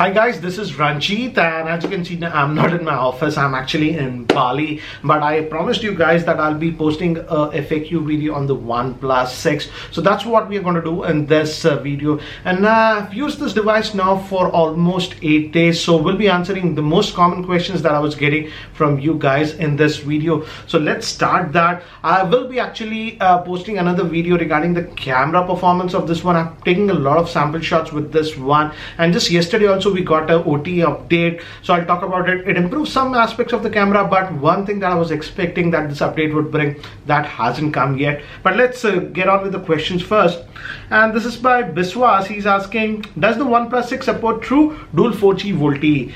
Hi guys, this is Ranjit, and as you can see, I'm not in my office. I'm actually in Bali, but I promised you guys that I'll be posting a FAQ video on the OnePlus 6. So that's what we're going to do in this video. And I've used this device now for almost 8 days. So we'll be answering the most common questions that I was getting from you guys in this video. So let's start that. I will be actually posting another video regarding the camera performance of this one. I'm taking a lot of sample shots with this one, and just yesterday also we got a OT update, so I'll talk about it. It improves some aspects of the camera, but one thing that I was expecting that this update would bring, that hasn't come yet. But let's get on with the questions first. And this is by Biswas. He's asking, does the OnePlus 6 support true dual 4G VoLTE?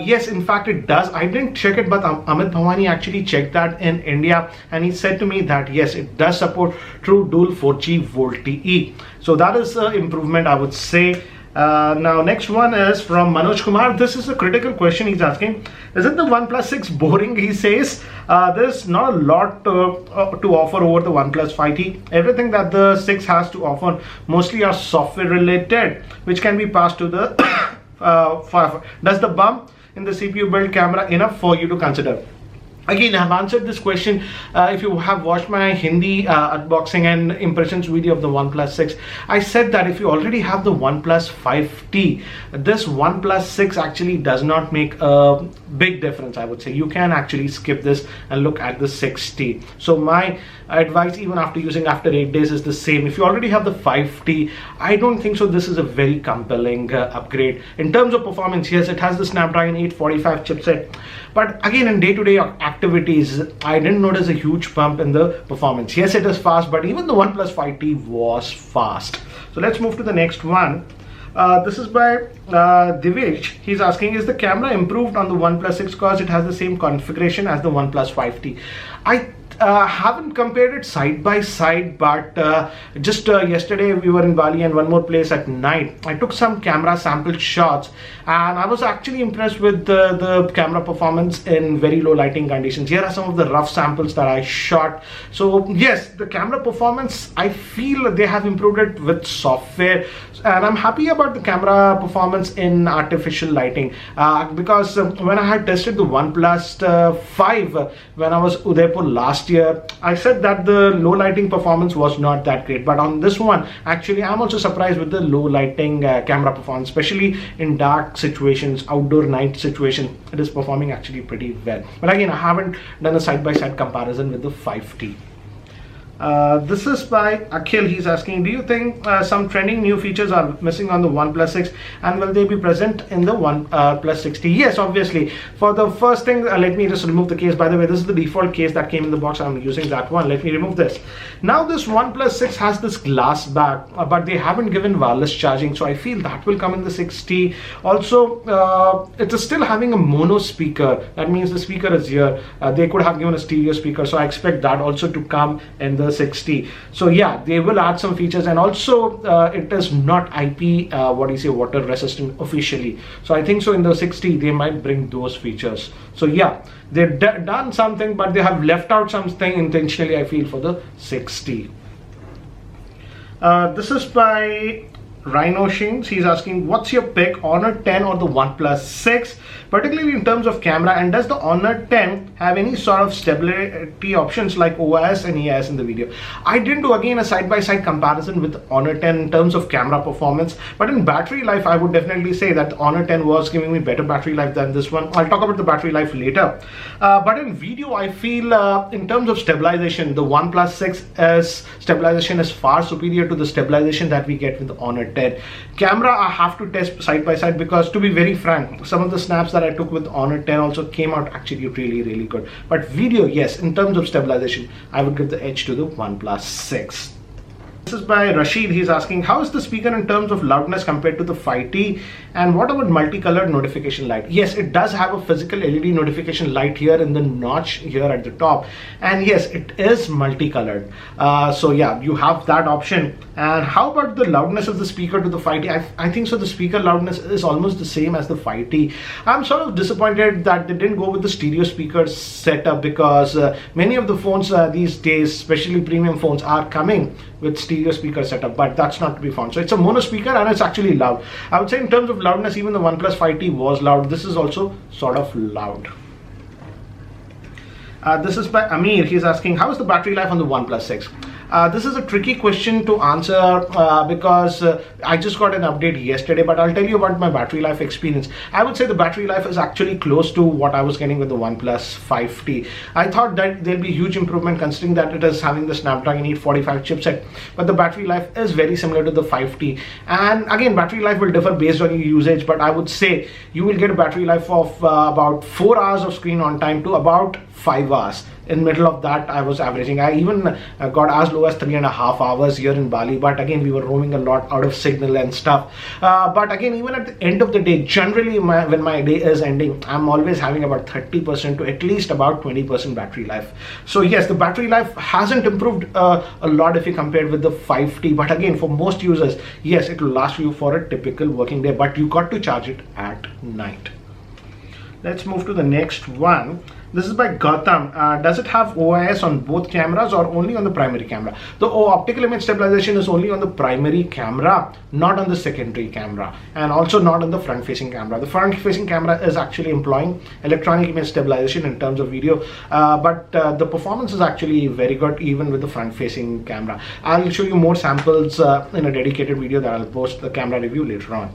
Yes, in fact it does. I didn't check it, but Amit Bhavani actually checked that in India, and he said to me that yes, it does support true dual 4G VoLTE. So that is an improvement, I would say. Now next one is from Manoj Kumar. This is a critical question. He's asking, isn't the OnePlus 6 boring? He says there's not a lot to offer over the OnePlus Fighty. Everything that the 6 has to offer mostly are software related, which can be passed to the does the bump in the CPU build camera enough for you to consider? Again, I've answered this question. If you have watched my Hindi unboxing and impressions video of the OnePlus 6, I said that if you already have the OnePlus 5T, this OnePlus 6 actually does not make a big difference, I would say. You can actually skip this and look at the 6T. So my advice, even after 8 days, is the same. If you already have the 5T, I don't think so this is a very compelling upgrade. In terms of performance, yes, it has the Snapdragon 845 chipset, but again, in day-to-day activities, I didn't notice a huge bump in the performance. Yes, it is fast, but even the OnePlus 5T was fast. So let's move to the next one. This is by Divesh. He's asking, is the camera improved on the OnePlus 6 because it has the same configuration as the OnePlus 5T? I haven't compared it side by side, but just yesterday we were in Bali and one more place at night. I took some camera sample shots, and I was actually impressed with the camera performance in very low lighting conditions. Here are some of the rough samples that I shot. So yes, the camera performance, I feel they have improved it with software, and I'm happy about the camera performance in artificial lighting, because when I had tested the OnePlus 5 when I was Udaipur last year, I said that the low lighting performance was not that great, but on this one actually I'm also surprised with the low lighting camera performance, especially in dark situations, outdoor night situation. It is performing actually pretty well. But again, I haven't done a side-by-side comparison with the 5T. This is by Akhil. He's asking, do you think some trending new features are missing on the OnePlus 6, and will they be present in the OnePlus 6T? Yes, obviously. For the first thing, let me just remove the case. By the way, this is the default case that came in the box. I'm using that one. Let me remove this. Now this OnePlus 6 has this glass back, but they haven't given wireless charging, so I feel that will come in the 6T. Also, it is still having a mono speaker. That means the speaker is here. They could have given a stereo speaker, so I expect that also to come in the 6T. So yeah, they will add some features, and also it is not IP water resistant officially. So I think so in the 6T they might bring those features. So yeah, they've done something, but they have left out something intentionally, I feel, for the 6T. This is by Rhino Shins. He's asking, what's your pick, Honor 10 or the OnePlus 6, particularly in terms of camera, and does the Honor 10 have any sort of stability options like OIS and EIS in the video? I didn't do again a side-by-side comparison with Honor 10 in terms of camera performance, but in battery life I would definitely say that the Honor 10 was giving me better battery life than this one. I'll talk about the battery life later. But in video, I feel in terms of stabilization, the OnePlus 6's stabilization is far superior to the stabilization that we get with the Honor 10. Camera, I have to test side by side, because to be very frank, some of the snaps that I took with Honor 10 also came out actually really good. But video, yes, in terms of stabilization, I would give the edge to the OnePlus 6. This is by Rashid. He's asking, how is the speaker in terms of loudness compared to the Fighty, and what about multicolored notification light? Yes, it does have a physical LED notification light here in the notch here at the top, and yes, it is multicolored. So yeah, you have that option. And how about the loudness of the speaker to the Fighty? I think so the speaker loudness is almost the same as the Fighty. I'm sort of disappointed that they didn't go with the stereo speaker setup, because many of the phones these days, especially premium phones, are coming with stereo speaker setup, but that's not to be found. So it's a mono speaker and it's actually loud. I would say in terms of loudness, even the OnePlus Fighty was loud. This is also sort of loud. This is by Amir. He's asking, how is the battery life on the OnePlus 6? This is a tricky question to answer because I just got an update yesterday, but I'll tell you about my battery life experience. I would say the battery life is actually close to what I was getting with the OnePlus 5T. I thought that there'll be huge improvement considering that it is having the Snapdragon 845 chipset, but the battery life is very similar to the 5T. And again, battery life will differ based on your usage, but I would say you will get a battery life of about 4 hours of screen on time to about 5 hours. In middle of that, I was averaging. I even got as low as 3.5 hours here in Bali, but again, we were roaming a lot out of signal and stuff. But again, even at the end of the day, generally when my day is ending, I'm always having about 30% to at least about 20% battery life. So yes, the battery life hasn't improved a lot if you compare with the 5T, but again, for most users, yes, it will last you for a typical working day, but you got to charge it at night. Let's move to the next one. This is by Gautam. Does it have OIS on both cameras or only on the primary camera? The optical image stabilization is only on the primary camera, not on the secondary camera, and also not on the front facing camera. The front facing camera is actually employing electronic image stabilization in terms of video, but the performance is actually very good even with the front facing camera. I'll show you more samples in a dedicated video that I'll post the camera review later on.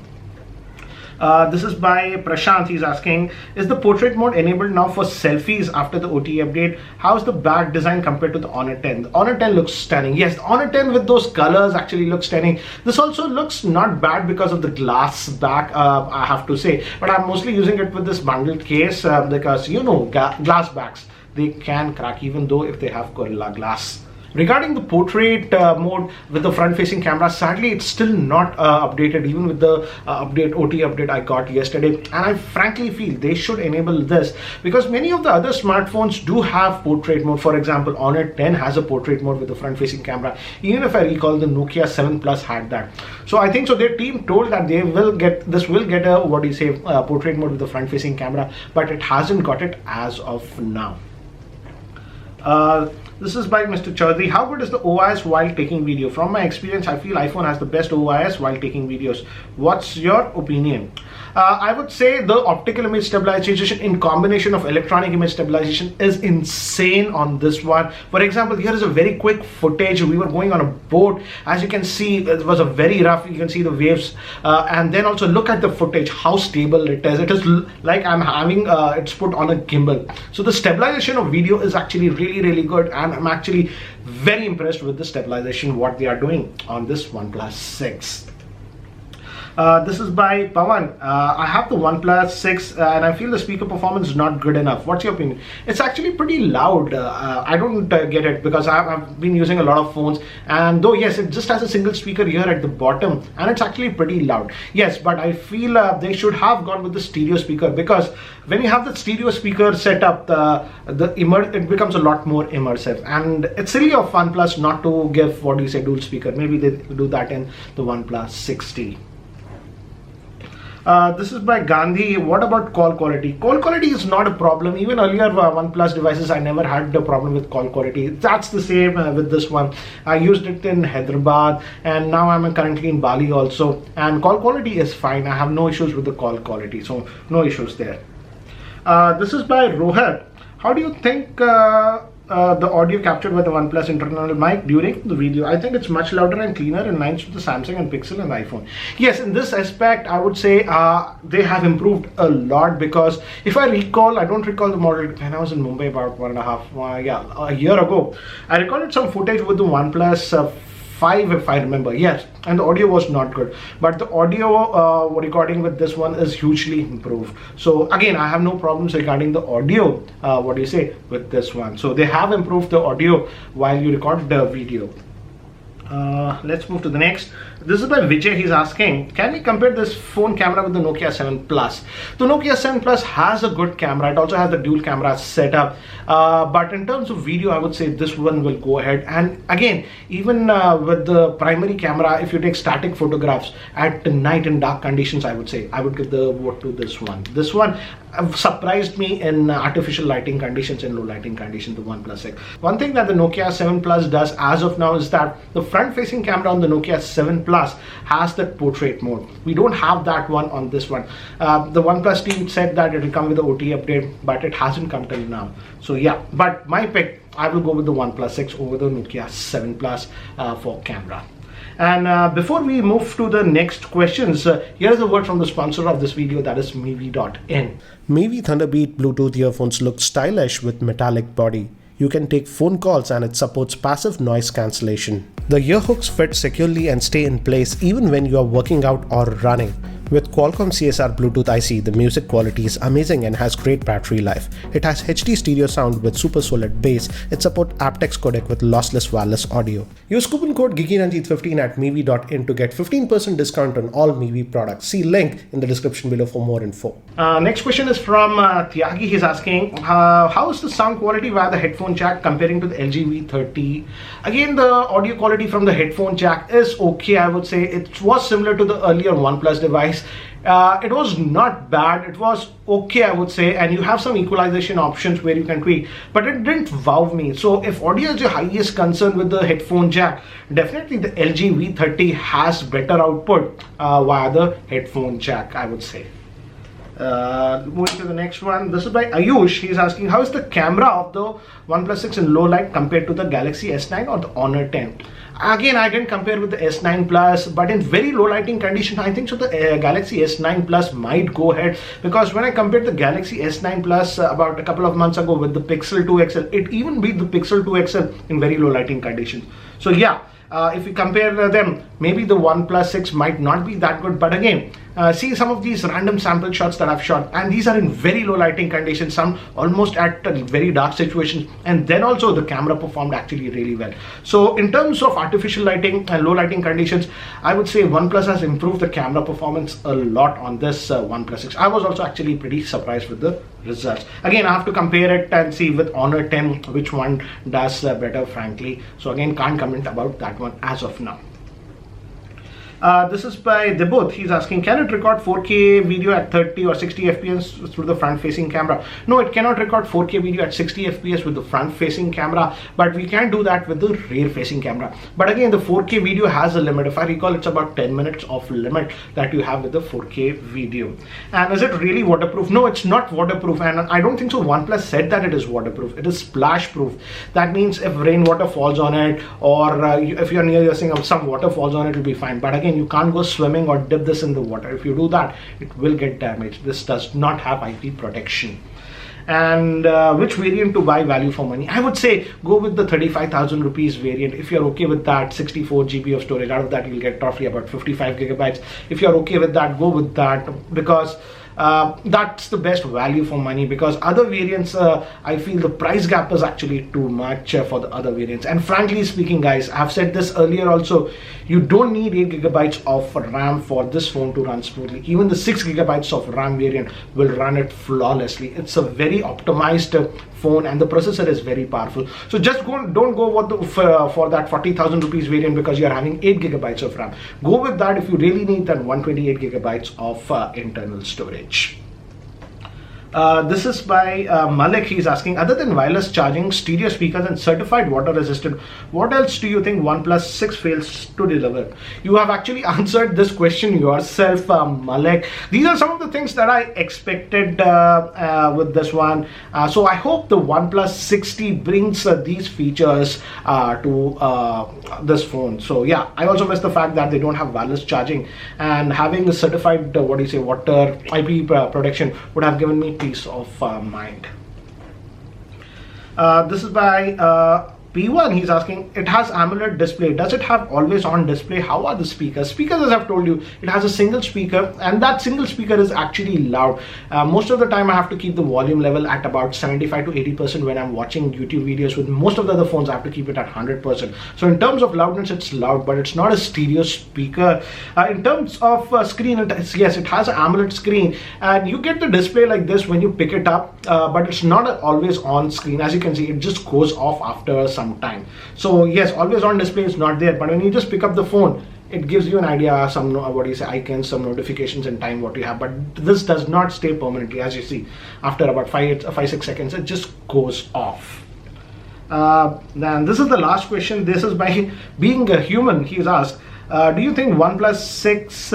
This is by Prashant. He's asking, is the portrait mode enabled now for selfies after the OTA update? How's the back design compared to the Honor 10? The Honor 10 looks stunning. Yes, the Honor 10 with those colors actually looks stunning. This also looks not bad because of the glass back, I have to say. But I'm mostly using it with this bundled case because, you know, glass backs, they can crack even though if they have Gorilla Glass. Regarding the portrait mode with the front-facing camera, sadly it's still not updated even with the OT update I got yesterday, and I frankly feel they should enable this because many of the other smartphones do have portrait mode. For example, Honor 10 has a portrait mode with the front-facing camera. Even if I recall, the Nokia 7 Plus had that. So I think so their team told that they will get a portrait mode with the front-facing camera, but it hasn't got it as of now. This is by Mr. Chaudhary. How good is the OIS while taking video? From my experience, I feel iPhone has the best OIS while taking videos. What's your opinion? I would say the optical image stabilization in combination of electronic image stabilization is insane on this one. For example, here is a very quick footage. We were going on a boat. As you can see, it was a very rough. You can see the waves. And then also look at the footage, how stable it is. It is like I'm having, it's put on a gimbal. So the stabilization of video is actually really, really good. And I'm actually very impressed with the stabilization, what they are doing on this OnePlus 6. This is by Pawan. I have the OnePlus 6 and I feel the speaker performance is not good enough. What's your opinion? It's actually pretty loud. I don't get it because I've been using a lot of phones, and though yes, it just has a single speaker here at the bottom and it's actually pretty loud. Yes, but I feel they should have gone with the stereo speaker because when you have the stereo speaker set up, it becomes a lot more immersive, and it's silly of OnePlus not to give dual speaker. Maybe they do that in the OnePlus 6T. This is by Gandhi. What about call quality? Call quality is not a problem. Even earlier OnePlus devices, I never had a problem with call quality. That's the same with this one. I used it in Hyderabad and now I'm currently in Bali also. And call quality is fine. I have no issues with the call quality. So no issues there. This is by Rohit. How do you think the audio captured by the OnePlus internal mic during the video? I think it's much louder and cleaner in lines with the Samsung and Pixel and iPhone. Yes, in this aspect, I would say they have improved a lot because if I recall, I don't recall the model when I was in Mumbai about a year ago. I recorded some footage with the OnePlus 5 if I remember, yes, and the audio was not good, but the audio recording with this one is hugely improved. So again, I have no problems regarding the audio with this one. So they have improved the audio while you record the video. Let's move to the next. This is by Vijay. He's asking, can we compare this phone camera with the Nokia 7 Plus? The Nokia 7 Plus has a good camera. It also has the dual camera setup. But in terms of video, I would say this one will go ahead. And again, even with the primary camera, if you take static photographs at night in dark conditions, I would say I would give the vote to this one. This one surprised me in artificial lighting conditions and low lighting conditions, the OnePlus 6. One thing that the Nokia 7 Plus does as of now is that the front-facing camera on the Nokia 7 Plus has that portrait mode. We don't have that one on this one. The OnePlus team said that it will come with the OT update, but it hasn't come till now. So yeah, but my pick, I will go with the OnePlus 6 over the Nokia 7 Plus for camera. And before we move to the next questions, here is a word from the sponsor of this video, that is Mevi.in. Mevi Thunderbeat Bluetooth earphones look stylish with metallic body. You can take phone calls and it supports passive noise cancellation. The ear hooks fit securely and stay in place even when you are working out or running. With Qualcomm CSR Bluetooth IC, the music quality is amazing and has great battery life. It has HD stereo sound with super solid bass. It supports aptX codec with lossless wireless audio. Use coupon code Geekyranjit15 at Mevi.in to get 15% discount on all Mevi products. See link in the description below for more info. Next question is from Tyagi. He's asking, how is the sound quality via the headphone jack comparing to the LG V30? Again, the audio quality from the headphone jack is okay, I would say. It was similar to the earlier OnePlus device. It was not bad, it was okay, I would say, and you have some equalization options where you can tweak, but it didn't wow me. So if audio is your highest concern with the headphone jack, definitely the LG V30 has better output via the headphone jack, I would say. Moving to the next one, this is by Ayush. He's asking, how is the camera of the OnePlus 6 in low light compared to the Galaxy S9 or the Honor 10? Again, I didn't compare with the S9 Plus, but in very low lighting condition, I think so the Galaxy S9 Plus might go ahead, because when I compared the Galaxy S9 Plus about a couple of months ago with the Pixel 2 XL, it even beat the Pixel 2 XL in very low lighting conditions. So yeah, if we compare them, maybe the OnePlus 6 might not be that good, but again, see some of these random sample shots that I've shot, and these are in very low lighting conditions, some almost at very dark situations, and then also the camera performed actually really well. So in terms of artificial lighting and low lighting conditions, I would say OnePlus has improved the camera performance a lot on this OnePlus 6. I was also actually pretty surprised with the results. Again, I have to compare it and see with Honor 10 which one does better, frankly. So again, can't comment about that one as of now. This is by Debut. He's asking, can it record 4K video at 30 or 60 FPS through the front facing camera? No, it cannot record 4K video at 60 FPS with the front facing camera, but we can do that with the rear facing camera. But again, the 4K video has a limit. If I recall, it's about 10 minutes of limit that you have with the 4K video. And is it really waterproof? No, it's not waterproof, and I don't think so OnePlus said that it is waterproof. It is splash proof. That means if rainwater falls on it, or if you're near some water falls on it, it'll be fine. But again, you can't go swimming or dip this in the water. If you do that, it will get damaged. This does not have IP protection. And which variant to buy value for money? I would say go with the 35,000 rupees variant. If you're okay with that, 64 GB of storage. Out of that, you'll get roughly about 55 gigabytes. If you're okay with that, go with that, because that's the best value for money, because other variants, I feel the price gap is actually too much for the other variants. And frankly speaking, guys, I've said this earlier also, you don't need 8 gigabytes of RAM for this phone to run smoothly. Even the 6 gigabytes of RAM variant will run it flawlessly. It's a very optimized phone, and the processor is very powerful. So just don't go for that 40,000 rupees variant because you're having 8 gigabytes of RAM. Go with that if you really need that 128 gigabytes of internal storage. This is by Malik. He's asking, other than wireless charging, stereo speakers and certified water resistant, what else do you think OnePlus 6 fails to deliver? You have actually answered this question yourself, Malik. These are some of the things that I expected with this one. So I hope the OnePlus 60 brings these features to this phone. So yeah, I also miss the fact that they don't have wireless charging, and having a certified water IP protection would have given me peace of mind. This is by P1, he's asking, it has AMOLED display. Does it have always on display? How are the speakers? Speakers, as I've told you, it has a single speaker, and that single speaker is actually loud. Most of the time I have to keep the volume level at about 75 to 80% when I'm watching YouTube videos. With most of the other phones, I have to keep it at 100%. So in terms of loudness, it's loud, but it's not a stereo speaker. In terms of screen, yes, it has an AMOLED screen, and you get the display like this when you pick it up, but it's not always on screen. As you can see, it just goes off after some time. So yes, always on display is not there, but when you just pick up the phone, it gives you an idea, some icons, some notifications and time what you have. But this does not stay permanently. As you see, after about 5-6 seconds, it just goes off. Then this is the last question. This is by Being a Human. He's asked, do you think OnePlus 6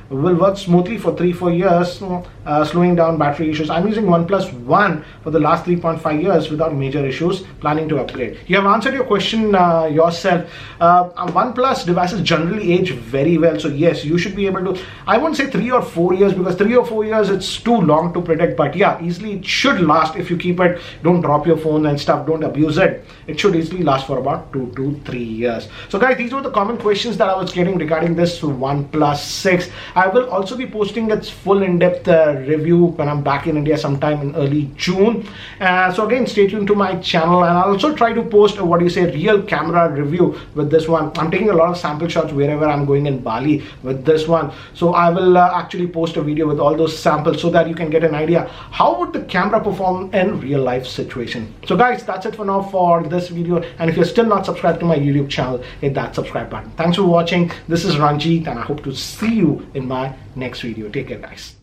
will work smoothly for 3-4 years, slowing down battery issues? I'm using OnePlus 1 for the last 3.5 years without major issues, planning to upgrade. You have answered your question yourself. OnePlus devices generally age very well, so yes, you should be able to, I won't say 3 or 4 years, because 3 or 4 years it's too long to predict, but yeah, easily it should last if you keep it, don't drop your phone and stuff, don't abuse it. It should easily last for about 2 to 3 years. So guys, these were the common questions that I was getting regarding this OnePlus 6. I will also be posting its full in-depth review when I'm back in India sometime in early June. So again, stay tuned to my channel, and I'll also try to post a real camera review with this one. I'm taking a lot of sample shots wherever I'm going in Bali with this one. So I will actually post a video with all those samples so that you can get an idea how would the camera perform in real life situation. So guys, that's it for now for this video. And if you're still not subscribed to my YouTube channel, hit that subscribe button. Thanks for watching. This is Ranjit, and I hope to see you in my next video. Take care, guys.